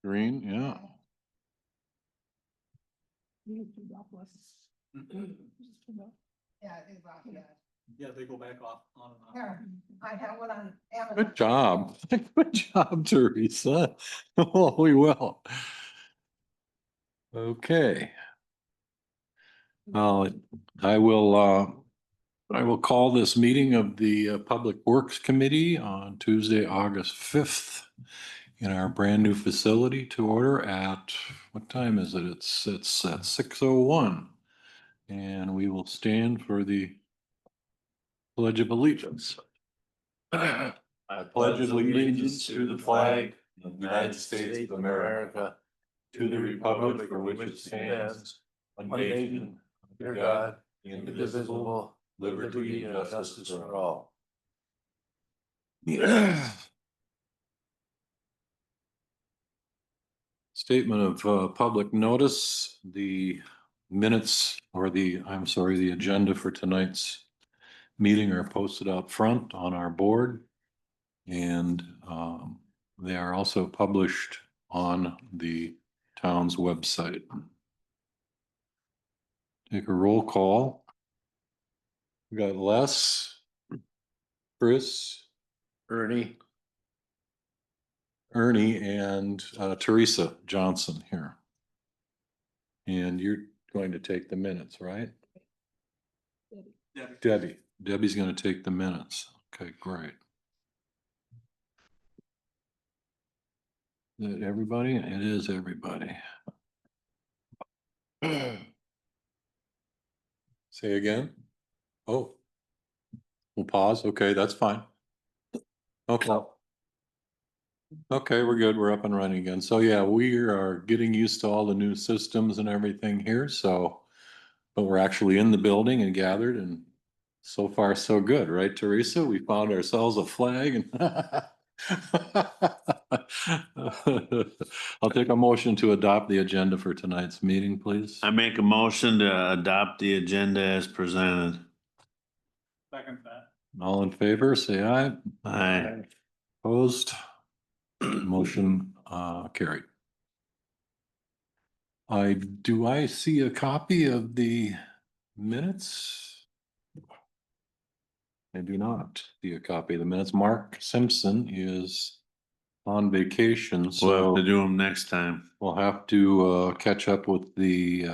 Green, yeah. Yeah, I think about that. Yeah, they go back off on and off. Here, I have one on Amazon. Good job. Good job, Teresa. Oh, we will. Okay. Uh, I will call this meeting of the Public Works Committee on Tuesday, August 5th in our brand new facility to order at, what time is it? It's at 6:01. And we will stand for the Pledge of Allegiance. I pledge allegiance to the flag of the United States of America, to the republic for which it stands, one nation, under God, indivisible, liberty and justice for all. Statement of public notice, the minutes or the agenda for tonight's meeting are posted out front on our board. And they are also published on the town's website. Take a roll call. We got Les, Chris, Ernie. Ernie, and Teresa Johnson here. And you're going to take the minutes, right? Debbie. Debbie's going to take the minutes. Okay, great. Is that everybody? It is everybody. Say again? Oh. We'll pause. Okay, that's fine. Okay. Okay, we're good. We're up and running again. So yeah, we are getting used to all the new systems and everything here, so. But we're actually in the building and gathered, and so far so good, right, Teresa? We found ourselves a flag and. I'll take a motion to adopt the agenda for tonight's meeting, please. I make a motion to adopt the agenda as presented. Second that. All in favor, say aye. Aye. Opposed? Motion carried. Do I see a copy of the minutes? I do not see a copy of the minutes. Mark Simpson is on vacation, We'll so have to do them next time. we'll have to catch up with the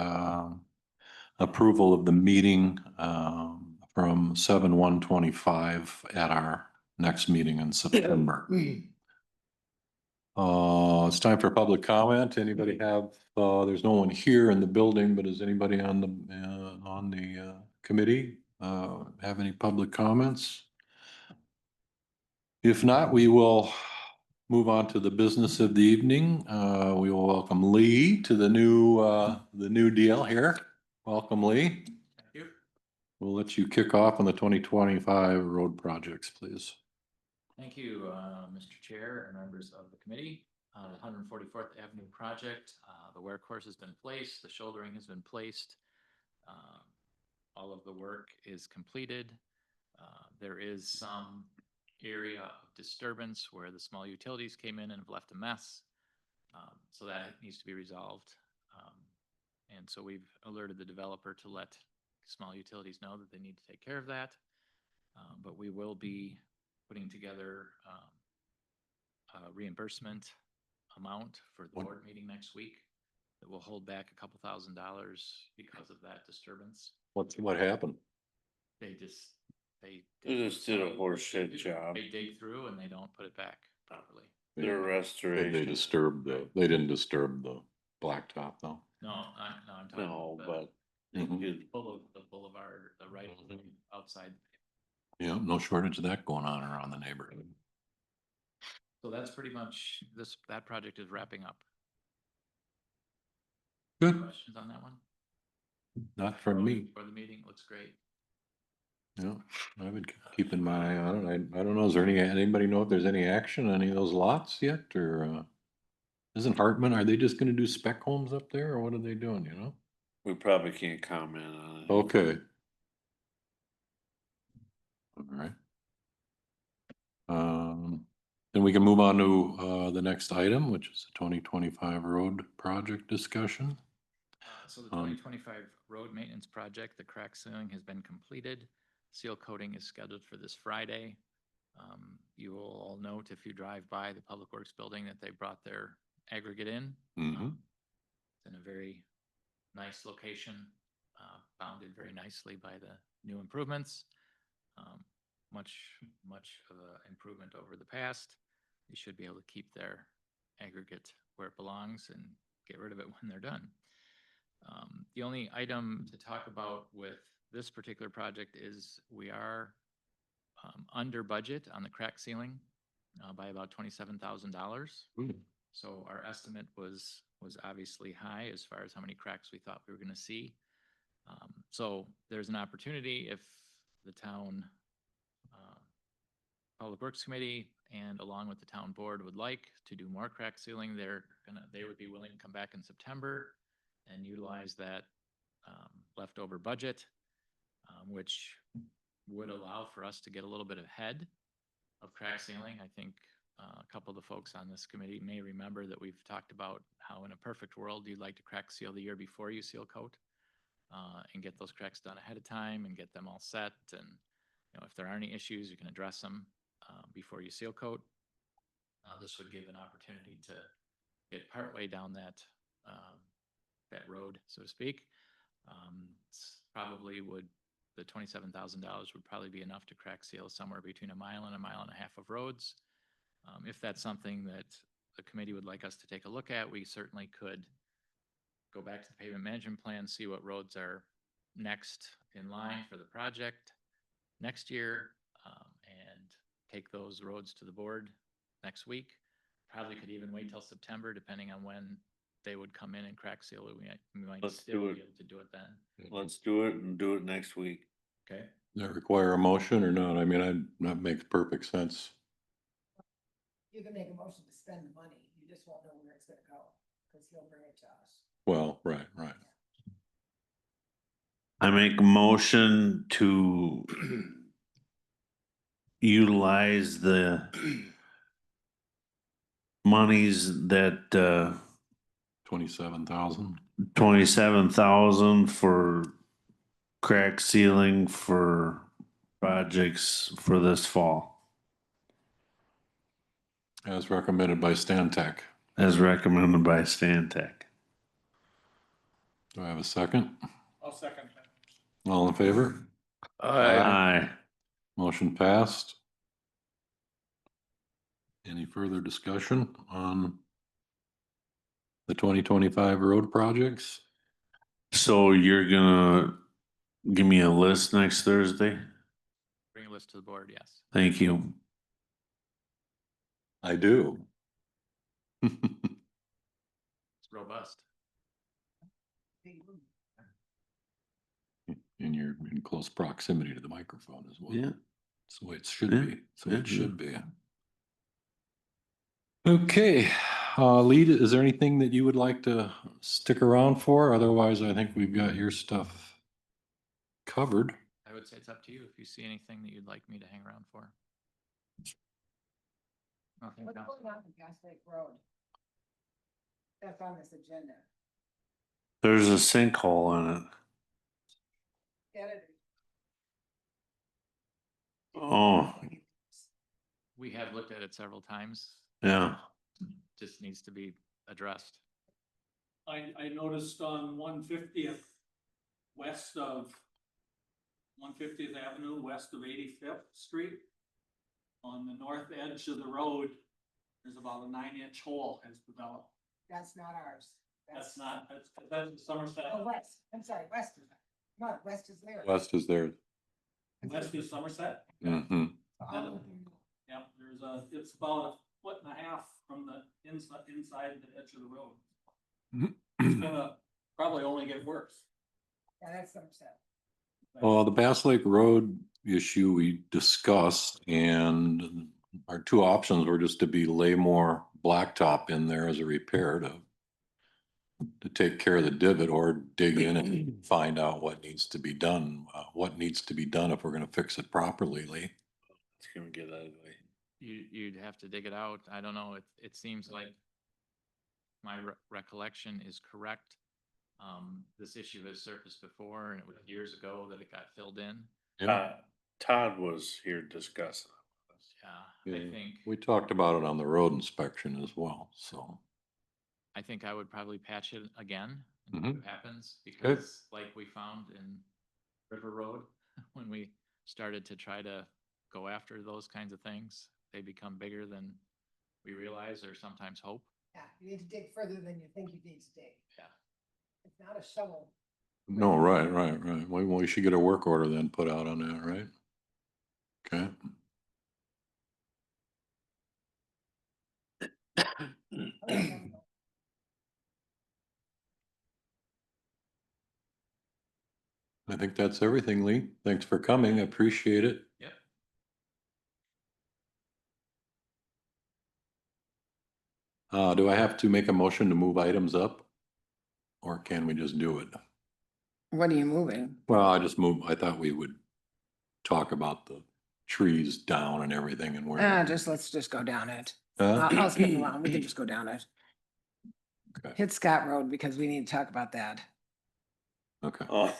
approval of the meeting from 7/1/25 at our next meeting in September. It's time for public comment. Anybody have, there's no one here in the building, but is anybody on the committee have any public comments? If not, we will move on to the business of the evening. We will welcome Lee to the new deal here. Welcome, Lee. Thank you. We'll let you kick off on the 2025 road projects, please. Thank you, Mr. Chair and members of the committee. 144th Avenue project, the wear course has been placed, the shouldering has been placed. All of the work is completed. There is some area of disturbance where the small utilities came in and have left a mess. So that needs to be resolved. And so we've alerted the developer to let small utilities know that they need to take care of that. But we will be putting together a reimbursement amount for the board meeting next week that will hold back a couple $1,000 because of that disturbance. What happened? They just did a horse shit job. They dig through and they don't put it back properly. Their restoration. They didn't disturb the blacktop though. No, I'm talking No, about but they Mhm. did. the boulevard, the right of way outside. Yeah, no shortage of that going on around the neighborhood. So that's pretty much that project is wrapping up. Good, Questions on that one? not from me. For the meeting, looks great. Yeah, I would keep in my eye on it. I don't know, is there anybody know if there's any action on any of those lots yet, or isn't Hartman, are they just gonna do spec homes up there, or what are they doing, you know? We probably can't comment on it. Okay. All right. Then we can move on to the next item, which is the 2025 road project discussion. So the 2025 road maintenance project, the crack sealing has been completed. Seal coating is scheduled for this Friday. You will all note if you drive by the Public Works building that they brought their aggregate in. Mhm. It's in a very nice location, bounded very nicely by the new improvements. Much of an improvement over the past. You should be able to keep their aggregate where it belongs and get rid of it when they're done. The only item to talk about with this particular project is we are under budget on the crack ceiling by about $27,000. So our estimate was obviously high as far as how many cracks we thought we were going to see. So there's an opportunity if the town Public Works Committee and along with the town board would like to do more crack sealing, they would be willing to come back in September and utilize that leftover budget, which would allow for us to get a little bit ahead of crack sealing. I think a couple of the folks on this committee may remember that we've talked about how in a perfect world, you'd like to crack seal the year before you seal coat and get those cracks done ahead of time and get them all set. And if there are any issues, you can address them before you seal coat. This would give an opportunity to get partway down that road, so to speak. The $27,000 would probably be enough to crack seal somewhere between a mile and a half of roads. If that's something that the committee would like us to take a look at, we certainly could go back to the pavement management plan, see what roads are next in line for the project next year, and take those roads to the board next week. Probably could even wait till September, depending on when they would come in and crack seal it. We might Let's still do be it. able to do it then. Let's do it and do it next week. Okay. Does that require a motion or not? I mean, that makes perfect sense. You can make a motion to spend the money, you just won't know where it's gonna go, because he'll bring it to us. Well, right. I make a motion to utilize the monies that 27,000. 27,000 for crack sealing for projects for this fall, As recommended by Stan Tech. as recommended by Stantec. Do I have a second? I'll second that. All in favor? Aye. Motion passed. Any further discussion on the 2025 road projects? So you're gonna give me a list next Thursday? Bring a list to the board, yes. Thank you. I do. It's robust. And you're in close proximity to the microphone as well. Yeah. That's the way it should Yeah, be. That's the way it yeah, should be. Okay, Lee, is there anything that you would like to stick around for? Otherwise, I think we've got your stuff covered. I would say it's up to you if you see anything that you'd like me to hang around for. Nothing What's else. going on with Gas Lake Road? That's on this agenda. There's a sinkhole in it. Get it? Oh, We have looked at it several times, yeah. just needs to be addressed. I noticed on 150th, west of 150th Avenue, west of 85th Street, on the north edge of the road, there's about a 9-inch hole has developed. That's not ours. That's Somerset. Oh, west, I'm sorry, west is, no, west is there. West is there. West is Somerset. Mm-hmm. Yeah, it's about 1.5 feet from the inside the edge of the road. It's gonna probably only get worse. Yeah, that's Somerset. Well, the Bass Lake Road issue we discussed, and our two options were just to lay more blacktop in there as a repair to take care of the divot, or dig in and find out what needs to be done. What needs to be done if we're gonna fix it properly, Lee? It's gonna get ugly. you'd have to dig it out. I don't know. It seems like my recollection is correct. This issue has surfaced before and it was years ago that it got filled in. Yeah, Todd was here discussing. Yeah, yeah. I think, We talked about it on the road inspection as well, so. I think I would probably patch it again and see Mhm. what happens because like we found in River Road, when we started to try to go after those kinds of things, they become bigger than we realize or sometimes hope. Yeah, you need to dig further than you think you need to dig. Yeah. It's not a shovel. No, right. We should get a work order then put out on that, right? Okay. I think that's everything, Lee. Thanks for coming. I appreciate it. Yep. Do I have to make a motion to move items up? Or can we just do it? What are you moving? Well, I thought we would talk about the trees down and everything and where. Let's just go down it. Huh? I'll spin around. We can just go down it. Okay. Hit Scott Road because we need to talk about that. Okay. Oh,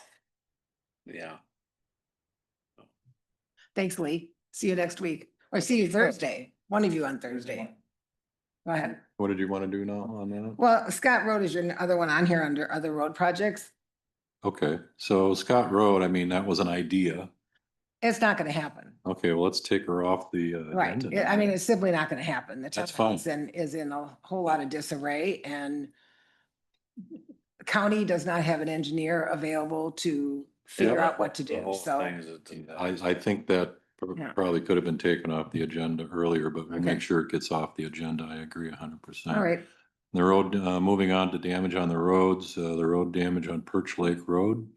yeah. Thanks, Lee. See you next week, or see you Thursday, one of you on Thursday. Go ahead. What did you want to do now on that? Well, Scott Road is your other one on here under other road projects. Okay, so Scott Road, I mean, that was an idea. It's not gonna happen. Okay, well, let's take her off the. Right. agenda I mean, then. it's simply not gonna happen. The That's town fine. is in a whole lot of disarray and the county does not have an engineer available to figure out what to The do. whole So, thing is a- I think that Yeah. probably could have been taken off the agenda earlier, but we'll Okay. make sure it gets off the agenda. I agree 100%. all right. The road, moving on to damage on the roads, the road damage on Perch Lake Road,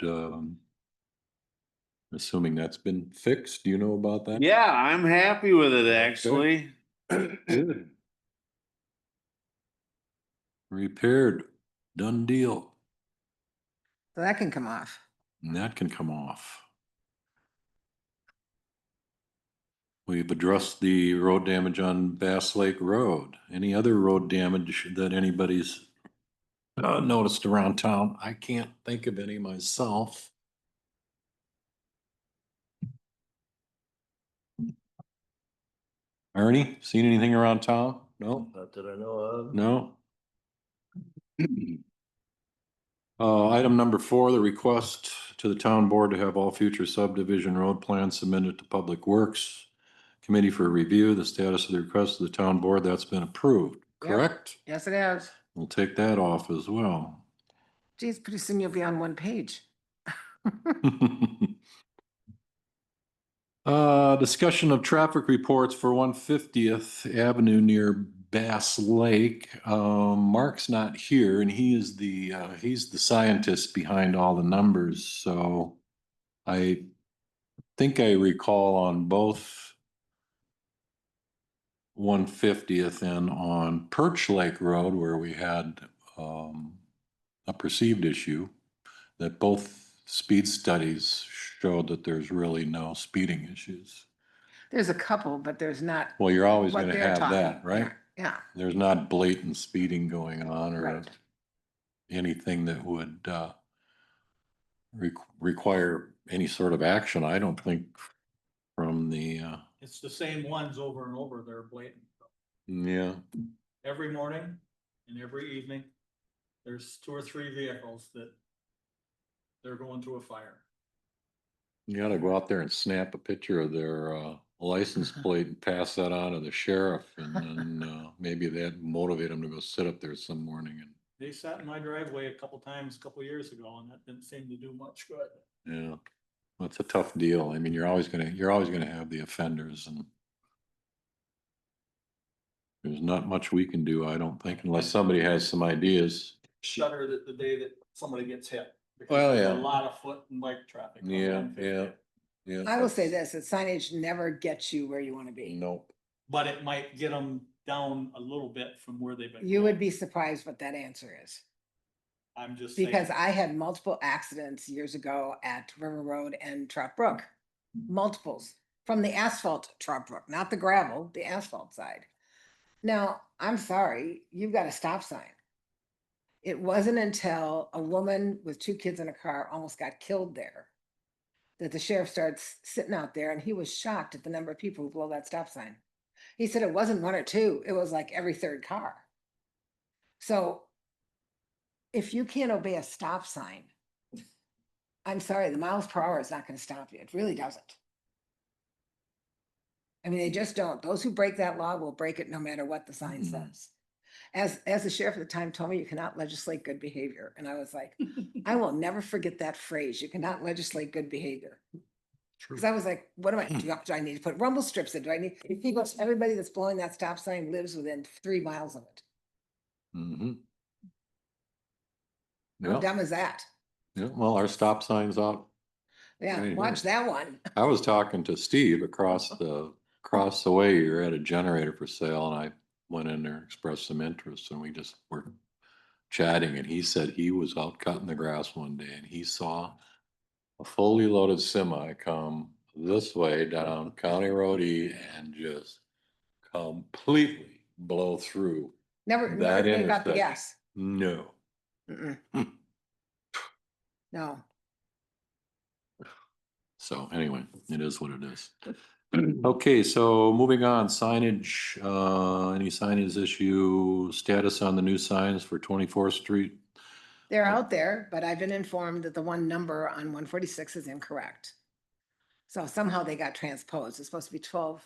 assuming that's been fixed, do you know about that? Yeah, I'm happy with it, actually. Good. Repaired, done deal, So that can come off. and that can come off. We've addressed the road damage on Bass Lake Road. Any other road damage that anybody's noticed around town? I can't think of any myself. Ernie, seen anything around town? No? Not that I know of. No? Item number 4, the request to the town board to have all future subdivision road plans submitted to Public Works Committee for review. The status of the request of the town board, that's been approved, Yep. correct? Yes, it is. We'll take that off as well. Geez, pretty soon you'll be on one page. Discussion of traffic reports for 150th Avenue near Bass Lake. Mark's not here and he's the scientist behind all the numbers, so I think I recall on both 150th and on Perch Lake Road where we had a perceived issue, that both speed studies showed that there's really no speeding issues. There's a couple, but there's not. Well, you're always what gonna they're have talking. that, right? Yeah, There's not blatant speeding going on or right. anything that would require any sort of action, I don't think, from the, It's the same ones over and over. They're blatant. yeah. Every morning and every evening, there's 2 or 3 vehicles that they're going through a fire. You gotta go out there and snap a picture of their license plate and pass that on to the sheriff and then maybe that'd motivate them to go sit up there some morning and, They sat in my driveway a couple times, a couple years ago, and that didn't seem to do much good. yeah. That's a tough deal. I mean, you're always gonna have the offenders and there's not much we can do, I don't think, unless somebody has some ideas. Shudder that the day that somebody gets hit. because Well, there's yeah. A lot of foot and bike traffic. on Yeah, 150. yeah. I will say this, that signage never gets you where you want to be. Nope. But it might get them down a little bit from where they've been. You would going. be surprised what that answer is. I'm just saying. Because I had multiple accidents years ago at River Road and Trout Brook. Multiples from the asphalt Trout Brook, not the gravel, the asphalt side. Now, I'm sorry, you've got a stop sign. It wasn't until a woman with 2 kids in a car almost got killed there that the sheriff starts sitting out there, and he was shocked at the number of people who blow that stop sign. He said it wasn't 1 or 2, it was like every 3rd car. So if you can't obey a stop sign, I'm sorry, the miles per hour is not gonna stop you. It really doesn't. I mean, they just don't. Those who break that law will break it no matter what the sign says. As the sheriff at the time told me, you cannot legislate good behavior. And I was like, I will never forget that phrase. You cannot legislate good behavior. Because I was like, what do I need to put rumble strips in? Do I need, he goes, everybody that's blowing that stop sign lives within 3 miles of it. Mm-hmm. How Yeah, dumb is that? yeah, well, our stop sign's out. Yeah, Right watch here. that one. I was talking to Steve across the way, you're at a generator for sale, and I went in there, expressed some interest, and we just were chatting, and he said he was out cutting the grass one day, and he saw a fully loaded semi come this way down County Road E and just completely blow through Never that gave out the intersection. gas. No. Mm-mm. No. So anyway, it is what it is. Okay, so moving on, signage, any signage issue, status on the new signs for 24th Street? They're out there, but I've been informed that the one number on 146 is incorrect. So somehow they got transposed. It's supposed to be 12,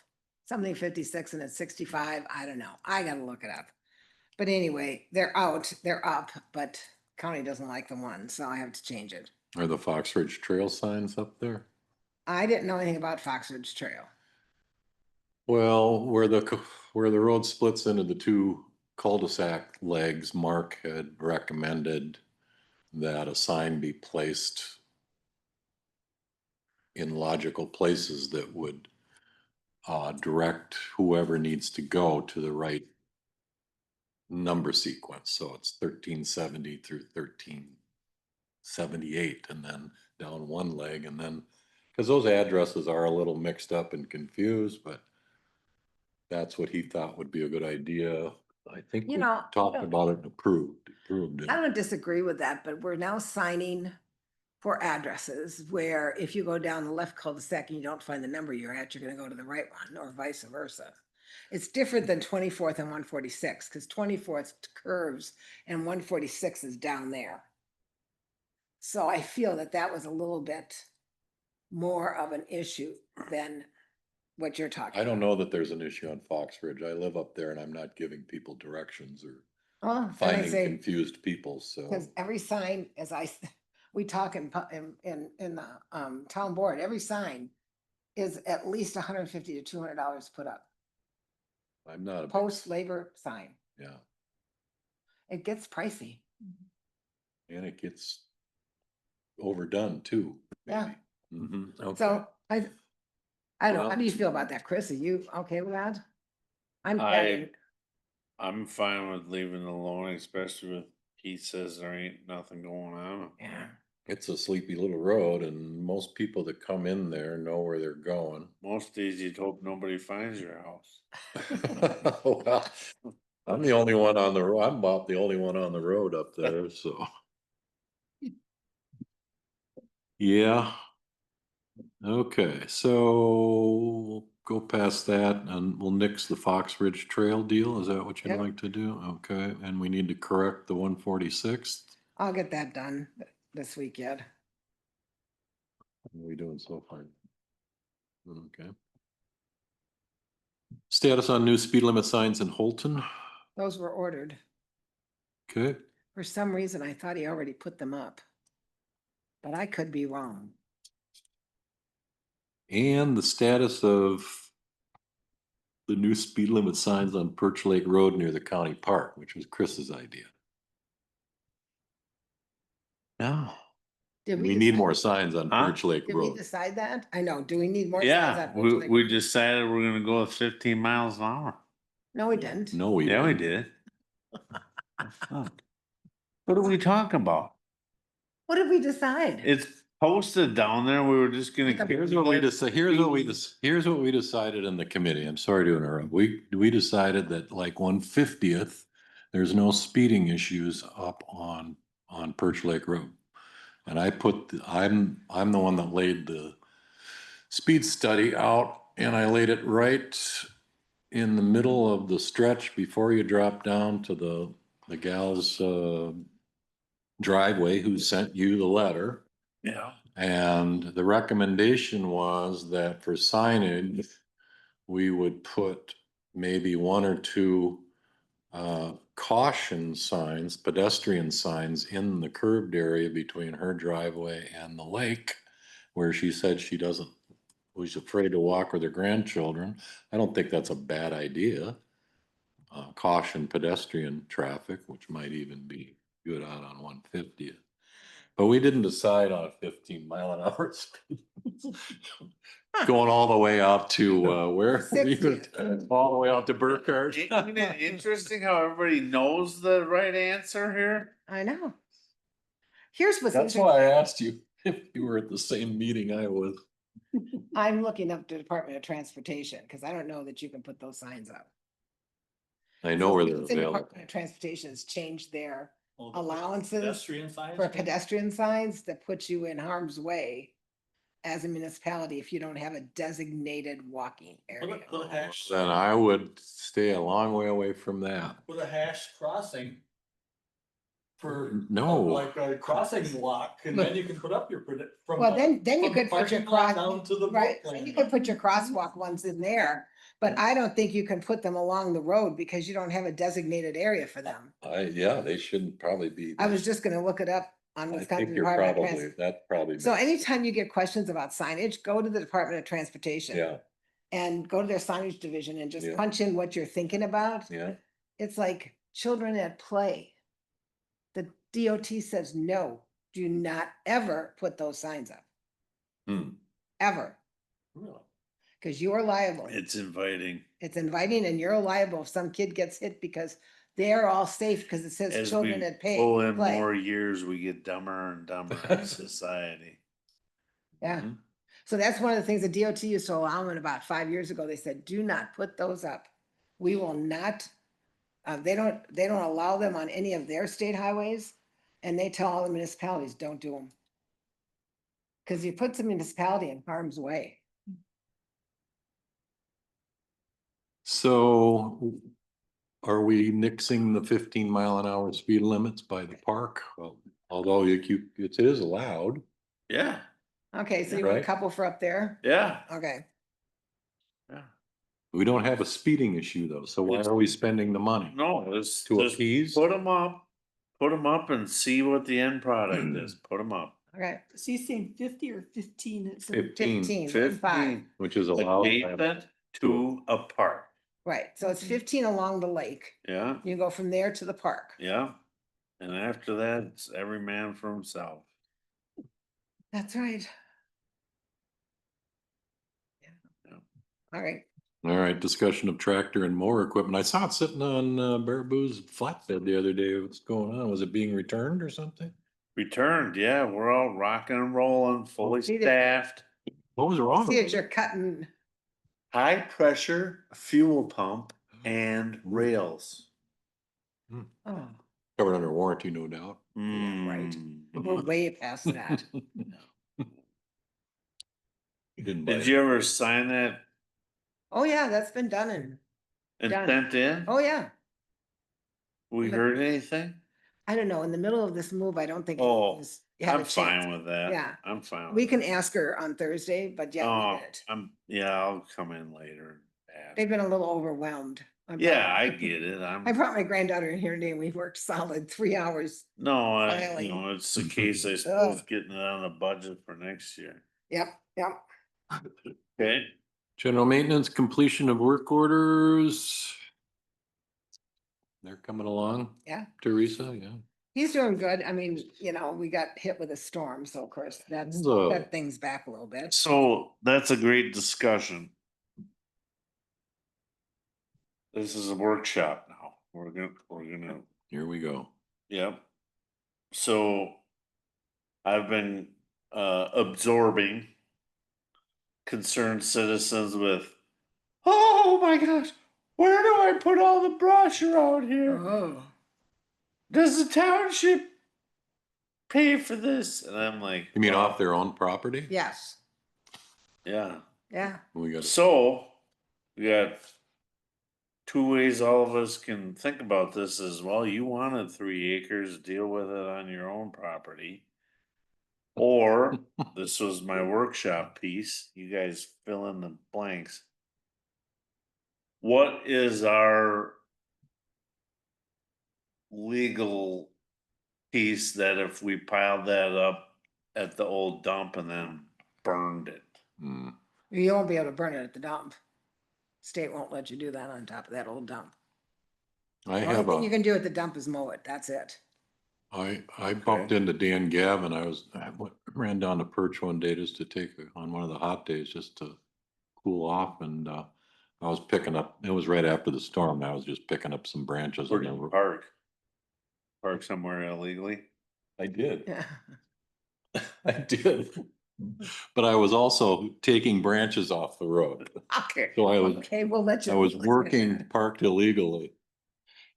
something 56 and it's 65. I don't know. I gotta look it up. But anyway, they're out, they're up, but county doesn't like the one, so I have to change it. Are the Fox Ridge Trail signs up there? I didn't know anything about Fox Ridge Trail. Well, where the road splits into the 2 cul-de-sac legs, Mark had recommended that a sign be placed in logical places that would direct whoever needs to go to the right number sequence. So it's 1370 through 1378, and then down one leg, and then, because those addresses are a little mixed up and confused, but that's what he thought would be a good idea. I think You we know, talked about it and approved it. I don't disagree with that, but we're now signing for addresses where if you go down the left cul-de-sac and you don't find the number you're at, you're gonna go to the right one or vice versa. It's different than 24th and 146 because 24th curves and 146 is down there. So I feel that that was a little bit more of an issue than what you're talking I about. don't know that there's an issue on Fox Ridge. I live up there and I'm not giving people directions or Well, then I finding say, confused people, so. because every sign, we talk in the town board, every sign is at least $150 to $200 put up. I'm not, Post labor sign. yeah, It gets pricey. and it gets overdone too. Yeah. Mm-hmm, okay. So I don't know. Well- How do you feel about that, Chris? Are you okay with that? I'm I'm fine with leaving it alone, especially with Keith says there ain't nothing going on. yeah. It's a sleepy little road and most people that come in there know where they're going. Most days you'd hope nobody finds your house. Well, I'm the only one on the road. I'm about the only one on the road up there, so. Yeah. Okay, so we'll go past that and we'll nix the Fox Ridge Trail deal. Is that what you'd Yep. like to do? Okay, and we need to correct the 146th. I'll get that done this weekend. What are we doing so far? Okay. Status on new speed limit signs in Holton. Those were ordered. Okay, For some reason, I thought he already put them up. But I could be wrong. and the status of the new speed limit signs on Perch Lake Road near the county park, which was Chris's idea. No, Did we need decide- more signs on Huh? Perch Lake Did we Road. decide that? I know. Do we need more signs Yeah, on Birch Lake? we decided we're gonna go with 15 miles an hour. No, we didn't. No, we Yeah, we didn't. did. What are we talking about? What did we decide? It's posted down there, we were just gonna. Here's what we decided, here's what we decided in the committee. I'm sorry to interrupt. We decided that like 150th, there's no speeding issues up on Perch Lake Road. And I'm the one that laid the speed study out, and I laid it right in the middle of the stretch before you drop down to the gal's driveway who sent you the letter. Yeah. And the recommendation was that for signage, we would put maybe one or two caution signs, pedestrian signs in the curved area between her driveway and the lake, where she said she doesn't, was afraid to walk with her grandchildren. I don't think that's a bad idea. Caution pedestrian traffic, which might even be good out on 150th. But we didn't decide on a 15-mile-an-hour speed. Going all the way out to where? 60. All the way out to Burkhardt. Isn't it interesting how everybody knows the right answer here? I know. Here's what's That's interesting. why I asked you if you were at the same meeting I was. I'm looking up the Department of Transportation, because I don't know that you can put those signs up. I know where they're Since the available. Department of Transportation has changed their Oh, the allowances Pedestrian signs. for pedestrian signs that put you in harm's way as a municipality if you don't have a designated walking area. Put a hash, Then I would stay a long way away from that. put a hash crossing. For. No. Like a crossing block, and then you can put up your. From Well, the- then you from the could put your parking lot cross, Down to the. right, boat then you landing. could put your crosswalk ones in there, but I don't think you can put them along the road because you don't have a designated area for them. Yeah, they shouldn't probably be. I was just gonna look it up on I think Wisconsin you're Department of probably, Transportation. that probably. So makes- anytime you get questions about signage, go to the Department of Transportation. Yeah, And go to their signage division and just Yeah. punch in what you're thinking about. yeah. It's like children at play. The DOT says, no, do not ever put those signs up, Hmm. ever, Really? because you are liable. It's inviting. It's inviting and you're liable if some kid gets hit because they're all safe because it says As children we at play. pull in play. more years, we get dumber and dumber in society. Yeah. Mhm. So that's one of the things the DOT used to allow them about 5 years ago. They said, do not put those up. We will not, they don't allow them on any of their state highways. And they tell all the municipalities, don't do them. Cause you put the municipality in harm's way. So are we nixing the 15-mile-an-hour speed limits by the park? Well, although it is allowed. Yeah, Okay, so you want a Right. couple for up there? yeah, Okay, yeah. We don't have a speeding issue though, so why are we spending the money? No, let's To just appease? put them up and see what the end product is. Put them up. okay. So you saying 50 or 15? It's 15, 15, 5. 15 which is allowed. by- adjacent to a park. Right, so it's 15 along the lake. Yeah, You go from there to the park. yeah. And after that, it's every man for himself. That's right. Yeah. All right, All right, discussion of tractor and mower equipment. I saw it sitting on Baraboo's flatbed the other day. What's going on? Was it being returned or something? Returned, yeah, we're all rocking and rolling, fully See the- staffed. What was wrong? see with if it? you're cutting, High pressure fuel pump and rails. oh, Covered under warranty, no doubt. Yeah, right. Mm. we're way past that. You didn't buy Did it. you ever sign that Oh, yeah, that's been done and Done. sent in? oh, yeah. We but- heard anything? I don't know, in the middle of this move, I don't think. it Oh, was- you had a I'm fine chance. with that. Yeah. I'm fine. We with can that. ask her on Thursday, but yeah, we Oh, did. yeah, I'll come in later. and ask. They've been a little overwhelmed. Yeah, I get it. I I'm, brought my granddaughter in here today and we worked solid 3 hours. no, Filing. it's the case, I suppose, getting it on the budget for next year. Yep, yep. Okay, General maintenance, completion of work orders. They're coming along. Yeah. Teresa, yeah. He's doing good. I mean, we got hit with a storm, so of course that's So- set things back a little bit. so that's a great discussion. This is a workshop now. We're gonna, Here we go. yep. So I've been absorbing concerned citizens with, oh my gosh, where do I put all the brush around here? Oh, Does the township pay for this? And I'm like, You mean well, off their own property? yes, yeah. yeah. We got, So we got two ways all of us can think about this as well. You wanted 3 acres, deal with it on your own property. Or this was my workshop piece. You guys fill in the blanks. What is our legal piece that if we piled that up at the old dump and then burned it? hmm. You won't be able to burn it at the dump. State won't let you do that on top of that old dump. I The have only thing you a, can do at the dump is mow it, that's it. I bumped into Dan Gavin. Ran down to Perch one day just to take, on one of the hot days, just to cool off, and, I was picking up, it was right after the storm. I was just picking up some branches. Where and did they you were- park? Park somewhere illegally? I did. Yeah. I did. But I was also taking branches off the road. Okay, So I was, okay, we'll let you. I was working parked illegally.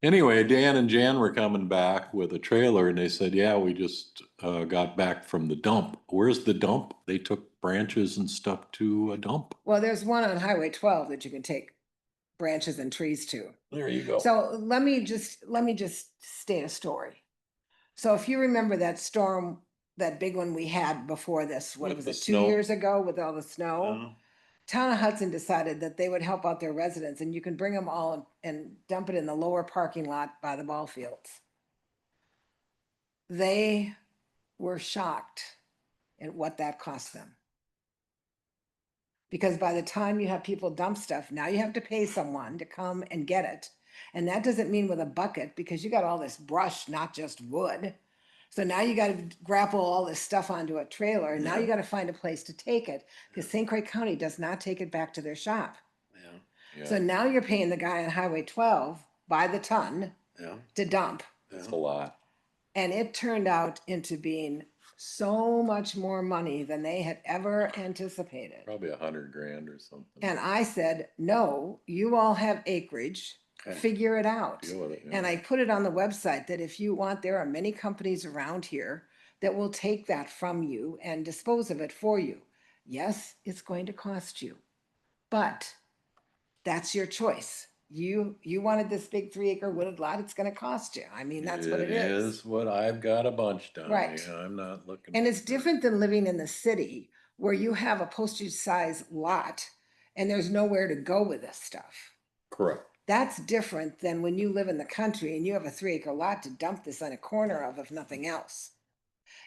Anyway, Dan and Jan were coming back with a trailer and they said, yeah, we just got back from the dump. Where's the dump? They took branches and stuff to a dump. Well, there's one on Highway 12 that you can take branches and trees to. There you go. So let me just state a story. So if you remember that storm, that big one we had before this, what With was the it, 2 snow. years ago with all the snow? No? Town of Hudson decided that they would help out their residents and you can bring them all and dump it in the lower parking lot by the ball fields. They were shocked at what that cost them. Because by the time you have people dump stuff, now you have to pay someone to come and get it. And that doesn't mean with a bucket because you got all this brush, not just wood. So now you got to grapple all this stuff onto a trailer and now you got to find a place to take it because St. Croix County does not take it back to their shop. Yeah, So now you're paying the guy on Highway 12 by the ton yeah, to dump. That's a lot. And it turned out into being so much more money than they had ever anticipated. Probably $100,000 or something. And I said, no, you all have acreage, Okay. figure it out. Deal with it, yeah. And I put it on the website that if you want, there are many companies around here that will take that from you and dispose of it for you. Yes, it's going to cost you, but that's your choice. You wanted this big 3-acre wooded lot, it's gonna cost you. I mean, that's what it is. What I've got a bunch done. Right. Yeah, I'm not looking. And it's different than living in the city where you have a postage size lot and there's nowhere to go with this stuff. Correct. That's different than when you live in the country and you have a 3-acre lot to dump this on a corner of, if nothing else.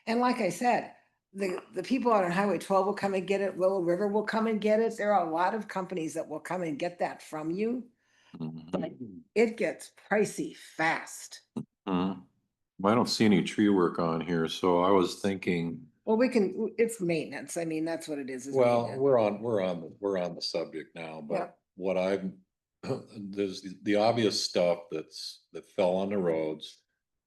And like I said, the people out on Highway 12 will come and get it. Willow River will come and get it. There are a lot of companies that will come and get that from you. Mhm. It gets pricey fast. Mhm. Well, I don't see any tree work on here, so I was thinking, Well, it's maintenance. I mean, that's what it is well, maintenance. we're on the subject now, Yeah. but what there's the obvious stuff that fell on the roads.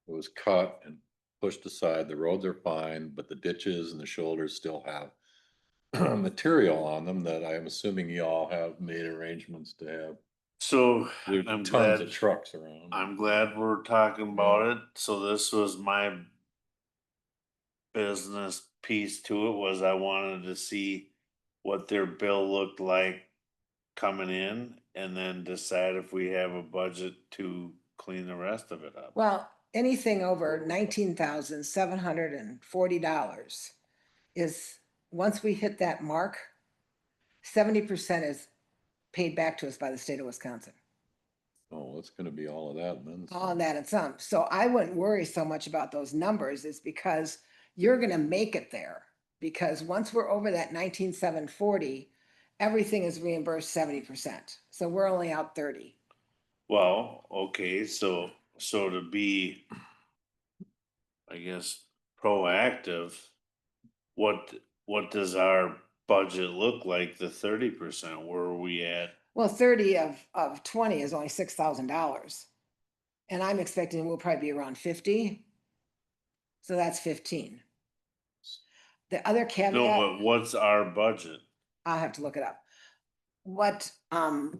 It was cut and pushed aside. The roads are fine, but the ditches and the shoulders still have material on them that I'm assuming y'all have made arrangements to have. So There's I'm tons glad, of trucks around. I'm glad we're talking about it. So this was my business piece to it, was I wanted to see what their bill looked like coming in and then decide if we have a budget to clean the rest of it up. Well, anything over $19,740 is, once we hit that mark, 70% is paid back to us by the state of Wisconsin. Oh, it's gonna be all of that and then All some. that and some. So I wouldn't worry so much about those numbers, is because you're gonna make it there. Because once we're over that 19,740, everything is reimbursed 70%. So we're only out 30. Well, okay, so to be, I guess, proactive, what does our budget look like, the 30%? Where are we at? Well, 30 of 20 is only $6,000. And I'm expecting we'll probably be around 50. So that's 15. The other No, caveat, but what's our budget? I'll have to look it up. What, I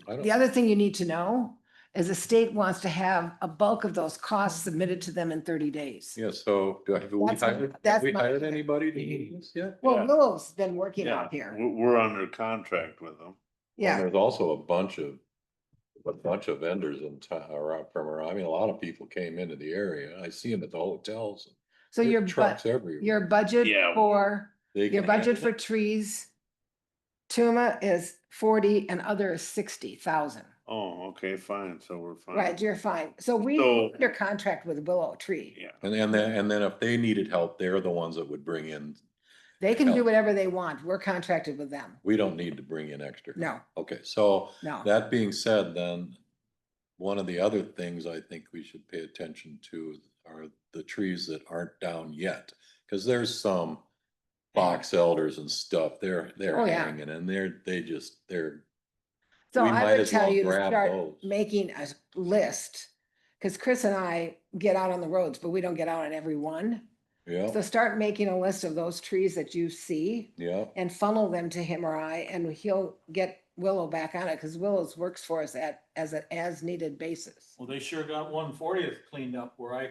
don't- the other thing you need to know is the state wants to have a bulk of those costs submitted to them in 30 days. Yeah, so have we That's- hired, have that's we my- hired anybody to do this yet? Well, Yeah. Willow's been working Yeah, up here. we're under contract with them. And Yeah, there's also a bunch of vendors in town, around from around, I mean, a lot of people came into the area, I see them at the hotels. so There's your trucks but, everywhere. your budget Yeah. for, They your can budget handle for it. trees, Tuma is 40 and other is 60,000. Oh, okay, fine, so we're fine. Right, you're fine. So we So- under contract with Willow Tree. Yeah, And then if they needed help, they're the ones that would bring in, They can do help. whatever they want. We're contracted with them. we don't need to bring in extra. No, Okay, so no. that being said, then, one of the other things I think we should pay attention to are the trees that aren't down yet. Cause there's some box elders and stuff, they're Oh, yeah. hanging and they're, So we I might would as tell well you to grab start those. making a list. Cause Chris and I get out on the roads, but we don't get out on every one. So yeah, start making a list of those trees that you see yeah. and funnel them to him or I, and he'll get Willow back on it, cause Willow's works for us as an as needed basis. Well, they sure got 140th cleaned up where I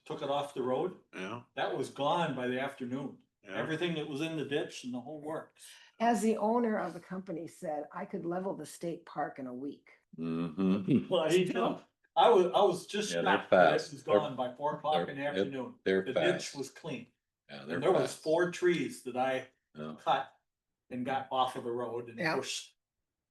took it off the road. yeah, That was gone by the afternoon. yeah. Everything that was in the ditch and the whole works. As the owner of the company said, I could level the state park in a week. Mm-hmm. Well, he did. I was just Yeah, they're shocked that it fast. was They're- gone by 4 o'clock in the they're- afternoon. They're The ditch fast. was clean. Yeah, they're And there was fast. 4 trees that I Yeah. cut and got off of the road and Yeah. pushed.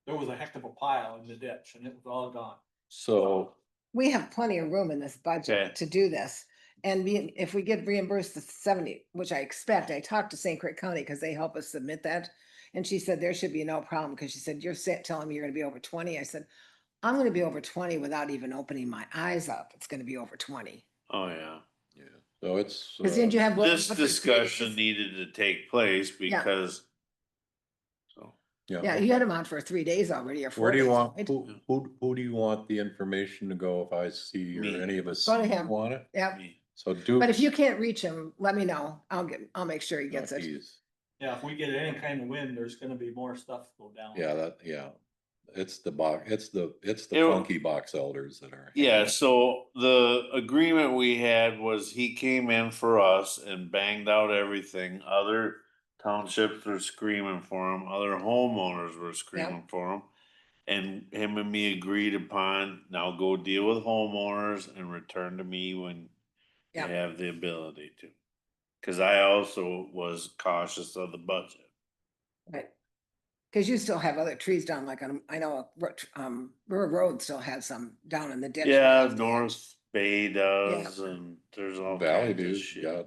There was a heck of a pile in the ditch and it was all gone. So, We have plenty of room in this budget Okay. to do this. And if we get reimbursed the 70, which I expect, I talked to St. Croix County because they help us submit that. And she said there should be no problem because she said, you're telling me you're gonna be over 20. I said, I'm gonna be over 20 without even opening my eyes up. It's gonna be over 20. Oh, yeah. yeah, so it's. Cause then you have. what- This what the discussion trees- needed to take place Yeah. because. So, Yeah, you had them on for 3 days already or 4 Where do you days, want, right? who do you want the information to go if I see or Me. any of us Go to him. want it? Yep. me. So do. But if you can't reach him, let me know. I'll make sure he gets it. Yeah, if we get any kind of wind, there's gonna be more stuff go down. Yeah, it's the box, it's the It- funky box elders that are. Yeah, so the agreement we had was he came in for us and banged out everything. Other townships were screaming for him, other homeowners were screaming for him. And him and me agreed upon, now go deal with homeowners and return to me when you Yeah. have the ability to. Cause I also was cautious of the budget. Right. Cause you still have other trees down, like I know, River Road still has some down in the ditch. Yeah, North Bay does, and there's all Valley kinds of View's shit. got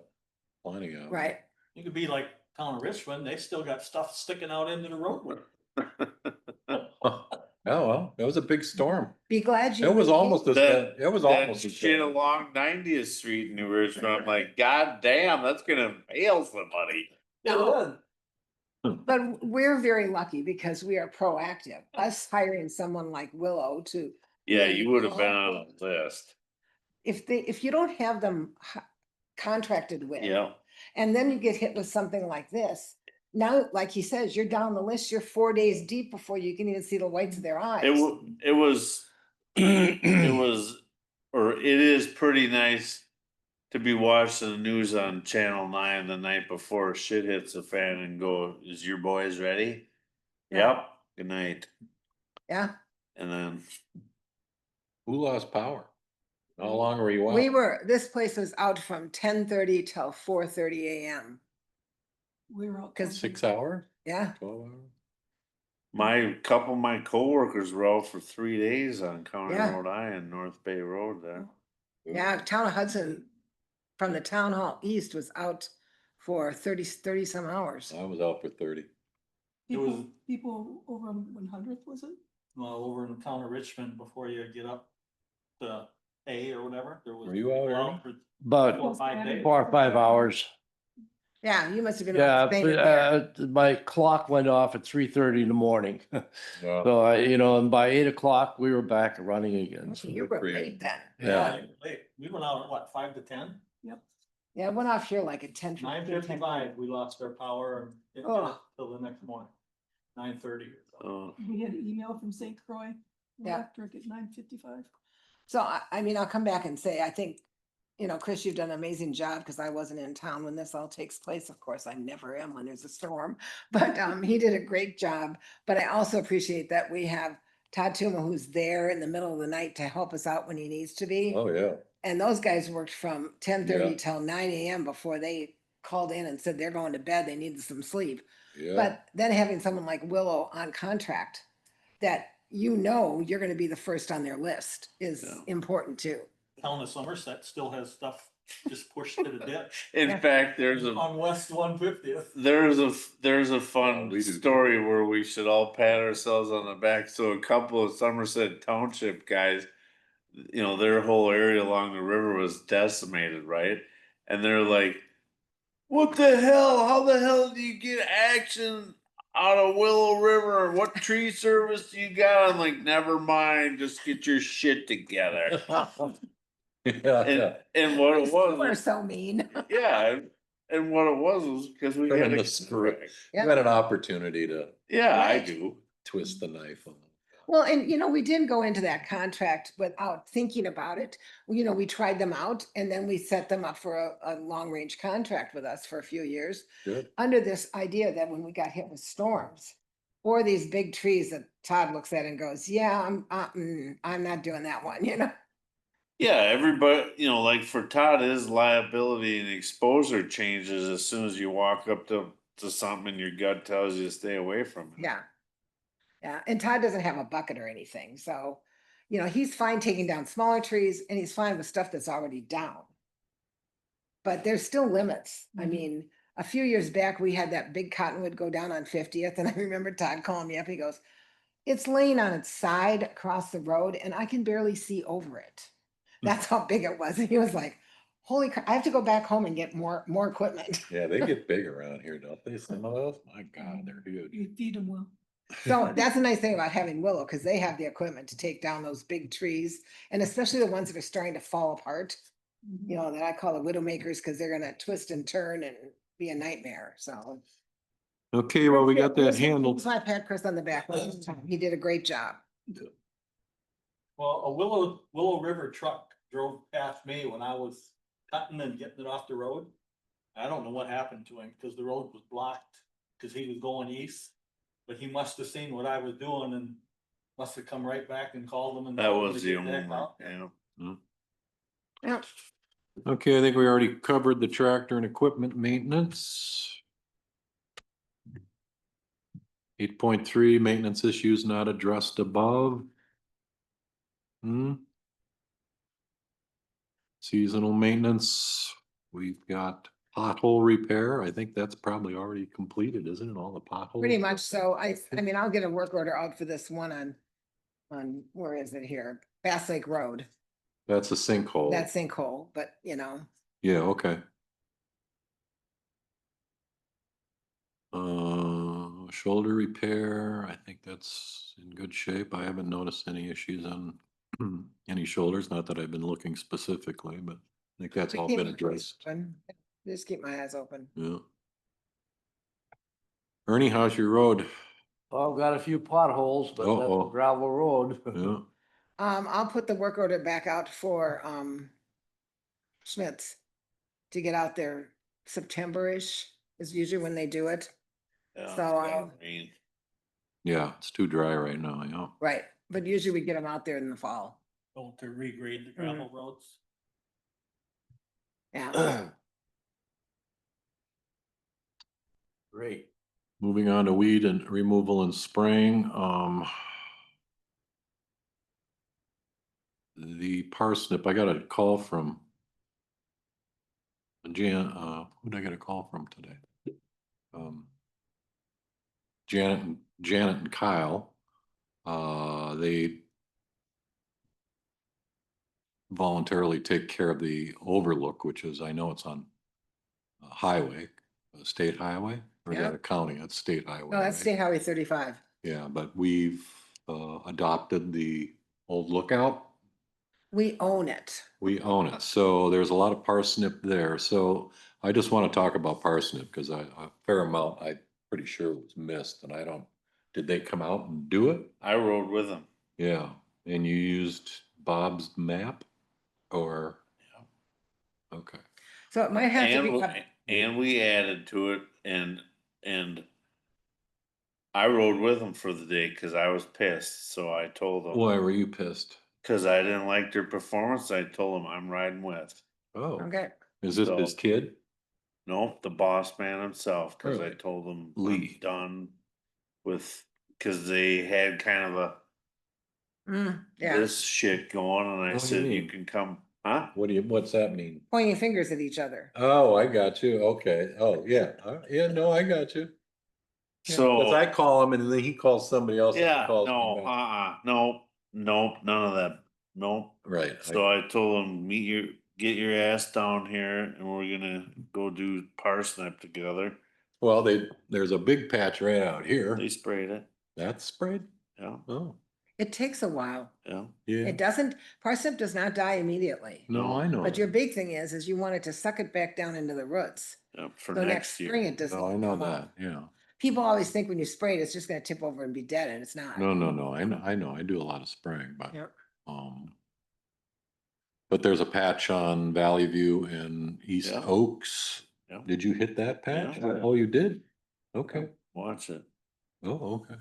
plenty of. 'em. Right. You could be like town of Richmond, they still got stuff sticking out into the roadway. Oh, well, it was a big storm. Be glad you. It was almost as That- bad, it was That almost as shit bad. along 90th Street in New Richmond, I'm like, god damn, that's gonna impale somebody. But we're very lucky because we are proactive. Us hiring someone like Willow to, Yeah, you would have been on the list. if you don't have them contracted with. Yeah, And then you get hit with something like this. Now, like he says, you're down the list, you're 4 days deep before you can even see the whites of their eyes. it was, it was, or it is pretty nice to be watching the news on Channel 9 the night before shit hits the fan and go, is your boys ready? Yeah. Yep, good night. Yeah, And then, Who lost power? How long were you out? this place was out from 10:30 till 4:30 AM. We were out. 'Cause- 6 hours, Yeah, 12 hours? couple of my coworkers were out for 3 days on County Yeah. Road I and North Bay Road there. yeah, Town of Hudson, from the town hall east was out for 30 some hours. I was out for 30. It was- People over on 100th, was it? Well, over in the town of Richmond, before you get up to A or whatever, there was. Were you out, people Ernie? for About 4 or 5 days. 4 or 5 hours. Yeah, you must have been. Yeah, out fainted there. my clock went off at 3:30 in the morning. Yeah. So and by 8 o'clock, we were back running again. So You were pretty- late then. Yeah. Late. We went out at what, 5 to 10? Yep. Yeah, it went off here like at 10. 9:55, we lost our power Oh. till the next morning, 9:30. We had an email from St. Croix Yeah. Electric at 9:55. So I mean, I'll come back and say, I think, you know, Chris, you've done an amazing job because I wasn't in town when this all takes place. Of course, I never am when there's a storm, but he did a great job. But I also appreciate that we have Todd Tuma, who's there in the middle of the night to help us out when he needs to be. Oh, yeah. And those guys worked from 10:30 Yeah. till 9 a.m. before they called in and said they're going to bed, they needed some sleep. Yeah. But then having someone like Willow on contract that you know you're gonna be the first on their list is Yeah. important too. Town of Somerset still has stuff just pushed to the ditch In Yeah. fact, there's a on West 150th. there's a Oh, fun we do. story where we should all pat ourselves on the back. So a couple of Somerset Township guys, you know, their whole area along the river was decimated, right? And they're like, "What the hell? How the hell do you get action out of Willow River? What tree service do you got?" I'm like, "Never mind, just get your shit together." Yeah. And what it We're was, so mean. yeah, and what it was because we Turn had in a the script. Yeah. You had an opportunity to yeah, I Right. do. twist the knife on them. Well, and you know, we did go into that contract without thinking about it. You know, we tried them out and then we set them up for a long range contract with us for a few years. Good. Under this idea that when we got hit with storms or these big trees that Todd looks at and goes, yeah, I'm not doing that one, you know? Yeah, everybody, you know, like for Todd, his liability and exposure changes as soon as you walk up to something and your gut tells you to stay away from it. Yeah. Yeah, and Todd doesn't have a bucket or anything, so, you know, he's fine taking down smaller trees and he's fine with stuff that's already down. But there's still limits. I Mhm. mean, a few years back, we had that big cottonwood go down on 50th, and I remember Todd calling me up, he goes, it's laying on its side across the road and I can barely see over it. That's how big it was. And he was like, holy crap, I have to go back home and get more equipment. Yeah, they get big around here, don't they? Some of those? My God, they're huge. We feed them well. So that's a nice thing about having Willow, because they have the equipment to take down those big trees, and especially the ones that are starting to fall apart, Mhm. you know, that I call the widow makers, because they're gonna twist and turn and be a nightmare, so. Okay, well, we got that Here's handled. my pat Chris on the back last time. He did a great job. Well, a Willow River truck drove past me when I was cutting and getting it off the road. I don't know what happened to him because the road was blocked because he was going east. But he must have seen what I was doing and must have come right back and called them and. That told them was to the get back only, out. yeah. Yeah. Okay, I think we already covered the tractor and equipment maintenance. 8.3, maintenance issues not addressed above. Seasonal maintenance, we've got pothole repair. I think that's probably already completed, isn't it? All the potholes? Pretty much, so I mean, I'll get a work order out for this one where is it here? Bass Lake Road, That's a sinkhole. that sinkhole, but you know, Yeah, okay. Shoulder repair, I think that's in good shape. I haven't noticed any issues on any shoulders, not that I've been looking specifically, but I think that's all keep been my eyes addressed. open. Just keep my eyes open. Yeah. Ernie, how's your road? Well, I've got a few potholes, but that's Uh-oh. a gravel road. Yeah, I'll put the work order back out for, Schmitz to get out there September-ish is usually when they do it. Yeah, it's So, gotta rain. yeah, it's too dry right now, yeah. Right, but usually we get them out there in the fall. Oh, to regrade the gravel roads. Yeah, Great. Moving on to weed and removal and spraying, the parsnip, I got a call from who did I get a call from today? Janet and Kyle, they voluntarily take care of the overlook, which is, I know it's on a highway, a state highway, or is that Yeah. a county? It's state highway. no, that's right? State Highway 35. Yeah, but we've adopted the old lookout. We own it. We own it, so there's a lot of parsnip there, so I just wanna talk about parsnip, cause a fair amount, I'm pretty sure was missed, and I don't, did they come out and do it? I rode with them. Yeah, and you used Bob's map, or? Okay, So it might have to be, And we added to it and I rode with them for the day cause I was pissed, so I told them, why were you pissed? cause I didn't like their performance, I told them I'm riding with. Oh, okay, is this his So- kid? Nope, the boss man himself, cause I Really? told him Lee. I'm done with, cause they had kind of yeah, this shit going and I What do you said, you mean? can come, huh? What's that mean? pointing fingers at each other. Oh, I got you, okay, oh, yeah, yeah, no, I got you. Yeah, 'cause I So, call him and then he calls somebody else. and he yeah, calls me no, back. nope, none of that, nope. Right, So I told him, get your ass down here and we're gonna go do parsnip together. well, there's a big patch right out here, They sprayed it, that's sprayed, yeah, oh, It takes a while. yeah. yeah, It doesn't, parsnip does not die immediately. no, I know. But your big thing is you want it to suck it back down into the roots. Yeah, for So next next spring year. it doesn't. No, I know come up. that, yeah, People always think when you spray it, it's just gonna tip over and be dead, and it's not. no, I know, I do a lot of spraying, but, Yep. um. But there's a patch on Valley View and East Yeah. Oaks, Yeah. did you hit that patch? Yeah. Oh, you did? Okay, Watch it. oh, okay.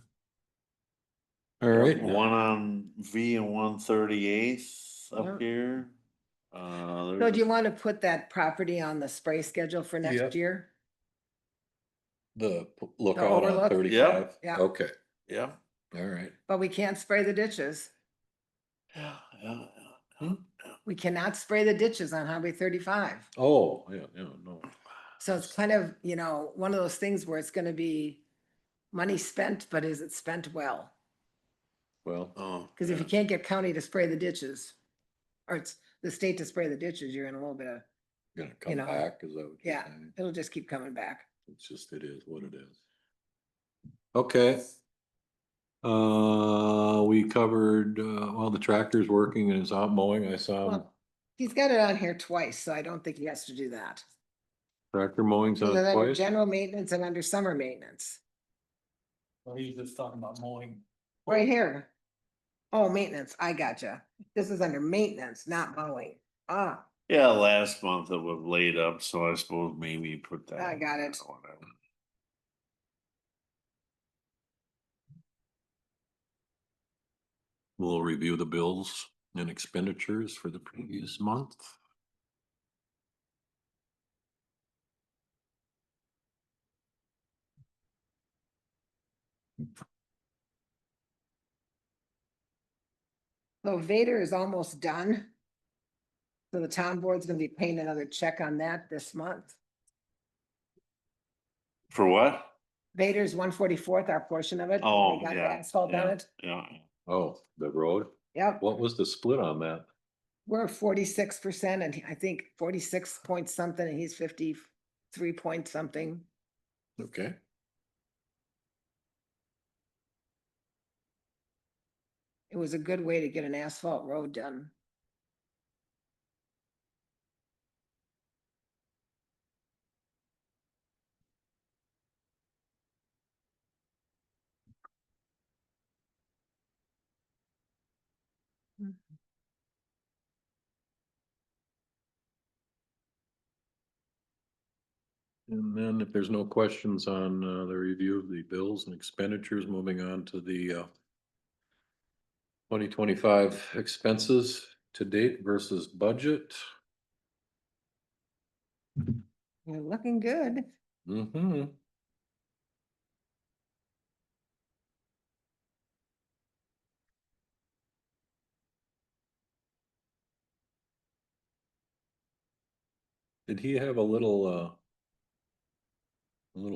All right. One on V and 138th Yep. up here. So do you want to put that property on the spray schedule for Yep. next year? The lookout on overlook? 35? Yeah. Okay, Yeah, all right. But we can't spray the ditches. yeah, yeah. We cannot spray the ditches on Highway 35. Oh, yeah, no. So it's kind of, one of those things where it's gonna be money spent, but is it spent well? Well, Oh, Because if you yeah. can't get county to spray the ditches, or it's the state to spray the ditches, you're in a little bit of, gonna come know, back, is that what you're yeah. saying? It'll just keep coming back. It's just, it is what it is. Okay. We covered, well, the tractor's working and is out mowing, I saw him. Well, he's got it on here twice, so I don't think he has to do that. Tractor mowing's So on then under twice? general maintenance and under summer maintenance, Well, he's just talking about mowing. right here. Oh, maintenance, I gotcha. This is under maintenance, not mowing. Ah, Yeah, last month it was laid up, so I suppose maybe put that. I got it. or whatever. We'll review the bills and expenditures for the previous month. so Vader is almost done. So the town board's gonna be paying another check on that this month. For what? Vader's 144th, our portion of it. Oh, We got the yeah, asphalt on yeah. it. Yeah, Oh, the road? Yep, What was the split on that? we're 46% and I think 46 point something and he's 53 point something. Okay. It was a good way to get an asphalt road done. And then if there's no questions on the review of the bills and expenditures, moving on to the 2025 expenses to date versus budget. You're looking good. Mm-hmm. Did he have a little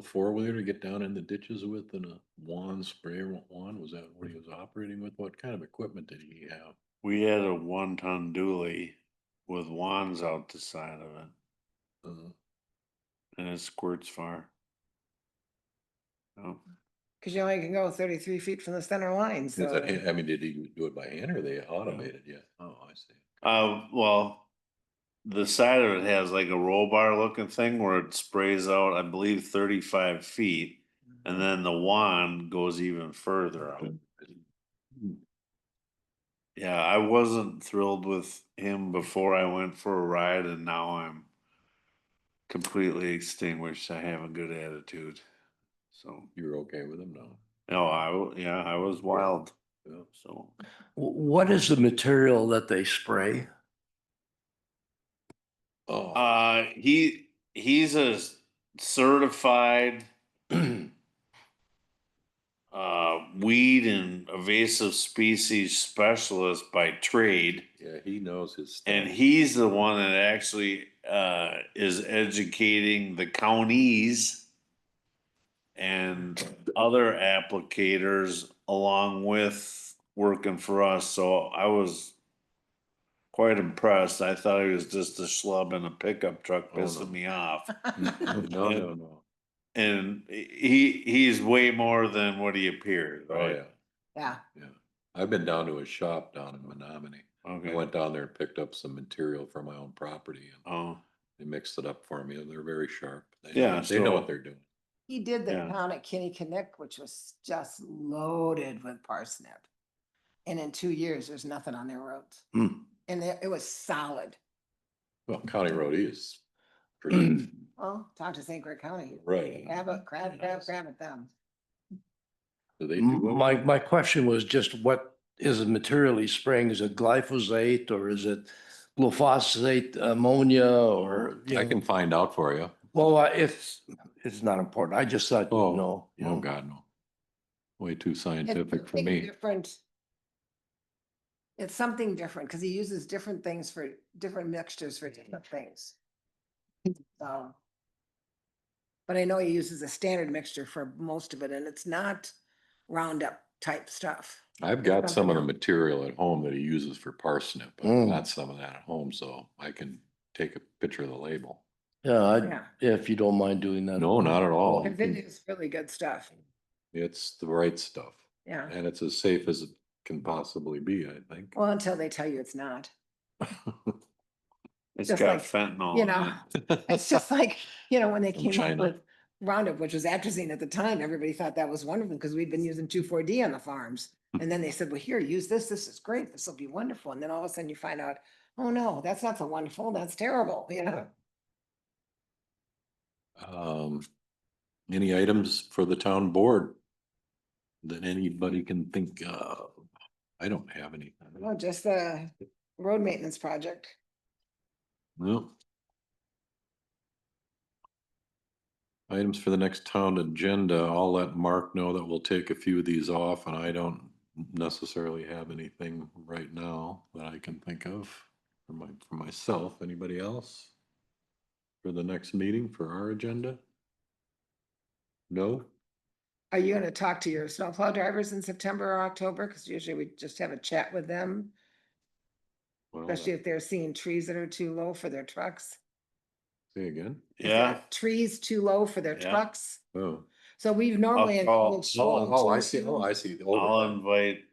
four-wheeler to get down in the ditches with and a wand, sprayer wand? Was that what he was operating with? What kind of equipment did he have? we had a 1-ton dually with wands out the side of it, Uh, and it squirts far. Oh, Cause you only can go 33 feet from the center line, Is that, so I mean, did he do it by hand or they automated yet? Oh, I see. Well, the side of it has like a roll bar looking thing where it sprays out, I believe, 35 feet. And then the wand goes even further out. Yeah, I wasn't thrilled with him before I went for a ride, and now I'm completely extinguished. I have a good attitude. So, You're okay with them now? no, yeah, I was wild. Yeah. So, What is the material that they spray? Oh, he's a certified weed and invasive species specialist by trade. yeah, he knows his stuff. And he's the one that actually is educating the counties and other applicators along with working for us. So I was quite impressed. I thought he was just a schlub in a pickup truck Oh, no. pissing me off. No. And he's way more than what he appears, Oh, right? yeah, Yeah, yeah. I've been down to a shop down in Menominee. I Okay. went down there and picked up some material from my own property and Oh, they mixed it up for me. They're very sharp. Yeah, They know so- what they're doing. he did the Yeah. town at Kinnickinnick, which was just loaded with parsnip. And in 2 years, there's nothing on their roads. Hmm. And it was solid. Well, County Road E is pretty, Well, talk to St. Clair County. right. Grab at them. Do they do? My question was just what is the material he's spraying? Is it glyphosate or is it glyphosate ammonia or? you I know? can find out for you. Well, it's not important. I just thought, you know. Oh, God, no. Way too It's scientific for something me. different. It's something different because he uses different things for different mixtures for different things. So. But I know he uses a standard mixture for most of it and it's not Roundup type stuff. I've got some of the Something material at home that he uses for parsnip. I've Mm. got some of that at home, so I can take a picture of the label. Yeah, if you don't mind doing that. No, not at all. Because it is really good stuff. It's the right stuff. Yeah. And it's as safe as it can possibly be, I think. Well, until they tell you it's not. it's Just got like, fentanyl. You in know, it. it's just like, when they came up China. with Roundup, which was atrazine at the time, everybody thought that was wonderful because we'd been using 2,4-D on the farms. And then they said, well, here, use this. This is great. This will be wonderful. And then all of a sudden you find out, oh no, that's not so wonderful. That's terrible. Any items for the town board that anybody can think of? I don't have anything. No, just the road maintenance project. No. Items for the next town agenda. I'll let Mark know that we'll take a few of these off and I don't necessarily have anything right now that I can think of for myself. Anybody else? For the next meeting for our agenda? No? Are you gonna talk to your snowplow drivers in September or October? Because usually we just have a chat with them, Well, especially if they're seeing trees that are too low for their trucks. say again? If there Yeah, are trees too low for their Yeah. trucks. Oh. So we've normally. call- enclosed I see. Oh, I see. I'll Overhead. invite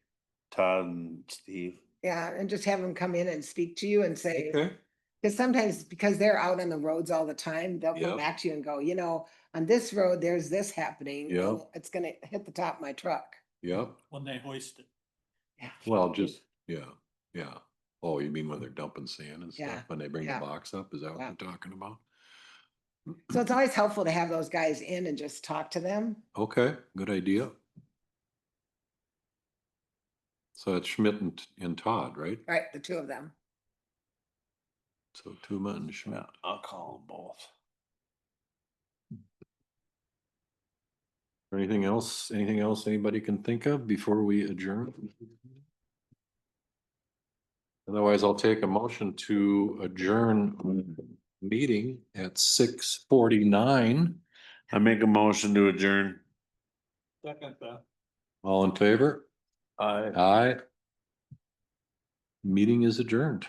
Todd and Steve. Yeah, and just have them come in and speak to you and say, Okay. because sometimes because they're out on the roads all the time, they'll Yeah. come back to you and go, on this road, there's this happening. Yeah. and It's gonna hit the top of my truck. Yep. When they hoist it. Yeah. Well, just, yeah. Oh, you mean when they're dumping sand and Yeah, stuff, when they bring the yeah. box up? Is that what Yeah. you're talking about? So it's always helpful to have those guys in and just talk to them. Okay, good idea. So it's Schmidt and Todd, right? Right, the two of them. So Tuma and Schmidt. Yeah, I'll call them both. Anything else anybody can think of before we adjourn? Otherwise, I'll take a motion to adjourn meeting at 6:49. I make a motion to adjourn. Second, All in favor? Aye. Aye. Meeting is adjourned.